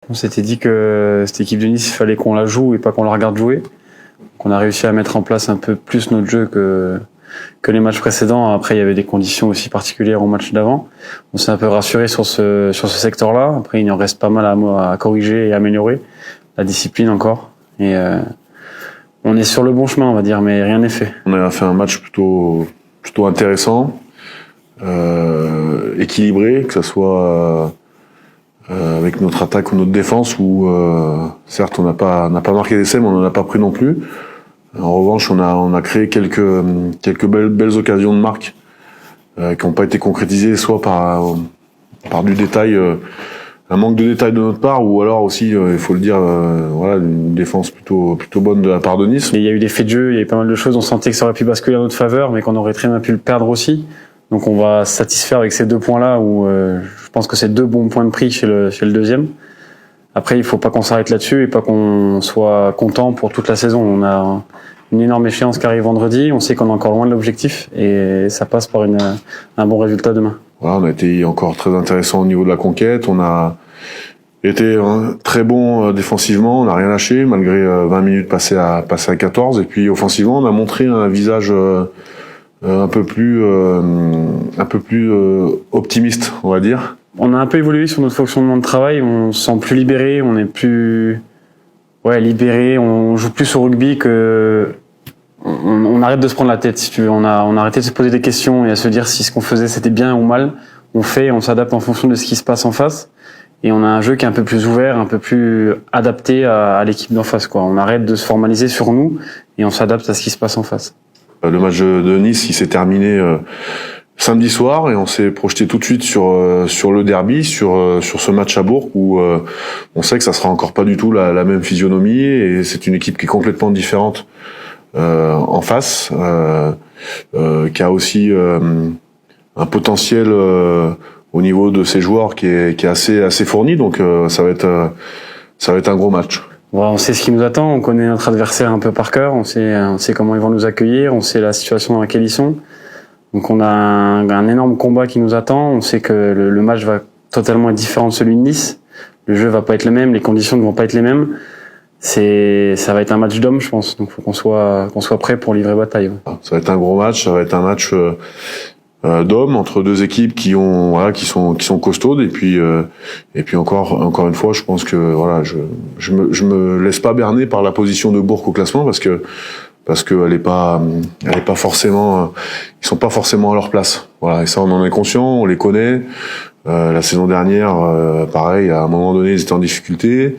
On s'était dit que cette équipe de Nice, il fallait qu'on la joue et pas qu'on la regarde jouer. Donc on a réussi à mettre en place un peu plus notre jeu que les matchs précédents. Après, il y avait des conditions aussi particulières au match d'avant. On s'est un peu rassuré sur ce secteur-là. Après, il en reste pas mal à corriger et améliorer. La discipline encore. Et on est sur le bon chemin, on va dire, mais rien n'est fait. On a fait un match plutôt intéressant, équilibré, que ce soit avec notre attaque ou notre défense, où certes on n'a pas marqué d'essai, mais on n'en a pas pris non plus. En revanche, on a créé quelques belles occasions de marque qui n'ont pas été concrétisées, soit par du détail, un manque de détail de notre part, ou alors aussi, il faut le dire, voilà, une défense plutôt bonne de la part de Nice. Il y a eu des faits de jeu, il y a eu pas mal de choses. On sentait que ça aurait pu basculer en notre faveur, mais qu'on aurait très bien pu le perdre aussi. Donc on va se satisfaire avec ces 2 points-là, où je pense que c'est 2 bons points de prix chez le deuxième. Après, il faut pas qu'on s'arrête là-dessus et pas qu'on soit content pour toute la saison. On a une énorme échéance qui arrive vendredi. On sait qu'on est encore loin de l'objectif et ça passe par un bon résultat demain. Voilà, on a été encore très intéressant au niveau de la conquête. On a été très bon défensivement. On n'a rien lâché malgré 20 minutes passées à 14. Et puis offensivement, on a montré un visage un peu plus optimiste, on va dire. On a un peu évolué sur notre fonctionnement de travail. On se sent plus libéré. On est plus libéré. On joue plus au rugby que. On arrête de se prendre la tête, si tu veux. On a arrêté de se poser des questions et à se dire si ce qu'on faisait c'était bien ou mal. On s'adapte en fonction de ce qui se passe en face. Et on a un jeu qui est un peu plus ouvert, un peu plus adapté à l'équipe d'en face, quoi. On arrête de se formaliser sur nous et on s'adapte à ce qui se passe en face. Le match de Nice, il s'est terminé samedi soir et on s'est projeté tout de suite sur le derby, sur ce match à Bourg où on sait que ça sera encore pas du tout la même physionomie et c'est une équipe qui est complètement différente en face, qui a aussi un potentiel au niveau de ses joueurs qui est assez fourni, donc ça va être un gros match. On sait ce qui nous attend, on connaît notre adversaire un peu par cœur, on sait comment ils vont nous accueillir, on sait la situation dans laquelle ils sont. Donc on a un énorme combat qui nous attend, on sait que le match va totalement être différent de celui de Nice. Le jeu va pas être le même, les conditions ne vont pas être les mêmes. Ça va être un match d'hommes, je pense. Donc faut qu'on soit prêt pour livrer bataille. Ça va être un gros match, ça va être un match d'hommes entre 2 équipes qui sont costaudes et puis encore une fois, je pense que voilà, je me laisse pas berner par la position de Bourg au classement parce que elle est pas forcément, ils sont pas forcément à leur place. Voilà, et ça on en est conscient, on les connaît. La saison dernière, pareil, à un moment donné, ils étaient en difficulté,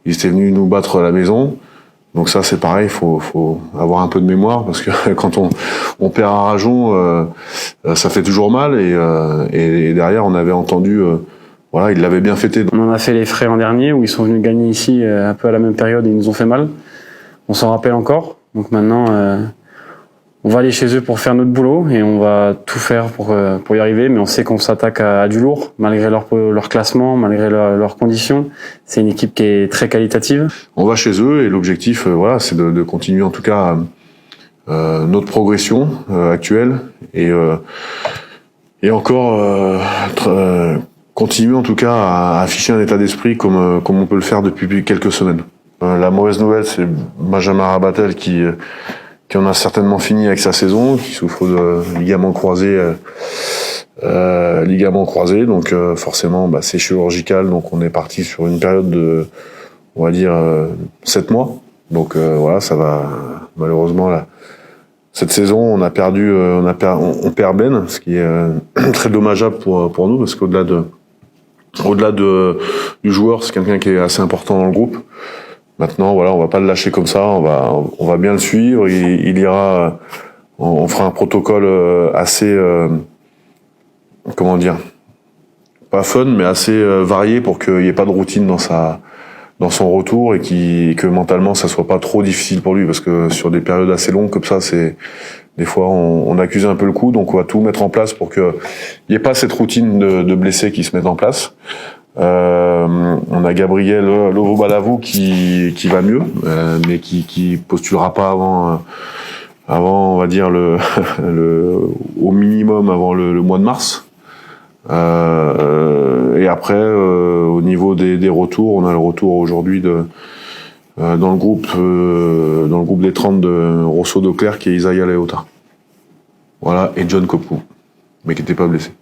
ils étaient venus nous battre à la maison. Donc ça c'est pareil, faut avoir un peu de mémoire parce que quand on perd à Rajon, ça fait toujours mal et derrière on avait entendu, voilà, ils l'avaient bien fêté. On en a fait les frais l'an dernier où ils sont venus gagner ici un peu à la même période et ils nous ont fait mal. On s'en rappelle encore. Donc maintenant, on va aller chez eux pour faire notre boulot et on va tout faire pour y arriver. Mais on sait qu'on s'attaque à du lourd, malgré leur classement, malgré leurs conditions. C'est une équipe qui est très qualitative. On va chez eux et l'objectif, voilà, c'est de continuer en tout cas notre progression actuelle et encore continuer en tout cas à afficher un état d'esprit comme on peut le faire depuis quelques semaines. La mauvaise nouvelle, c'est Benjamin Rabatel qui en a certainement fini avec sa saison, qui souffre de ligament croisé, donc forcément c'est chirurgical, donc on est parti sur une période de, on va dire 7 mois. Donc voilà, ça va malheureusement là. Cette saison, on perd Ben, ce qui est très dommageable pour nous parce qu'au-delà du joueur, c'est quelqu'un qui est assez important dans le groupe. Maintenant, voilà, on va pas le lâcher comme ça. On va bien le suivre. Il ira. On fera un protocole assez, comment dire, pas fun, mais assez varié pour qu'il n'y ait pas de routine dans son retour et que mentalement ça soit pas trop difficile pour lui parce que sur des périodes assez longues comme ça, c'est des fois on accuse un peu le coup. Donc on va tout mettre en place pour que il n'y ait pas cette routine de blessés qui se mette en place. On a Gabriel Lovo-Balavou qui va mieux, mais qui postulera pas avant, on va dire au minimum avant le mois de mars. Et après, au niveau des retours, on a le retour aujourd'hui dans le groupe des 30 de Rosso Doclerc qui est Isaiah Leota. Voilà, et John Kopou, mais qui n'était pas blessé.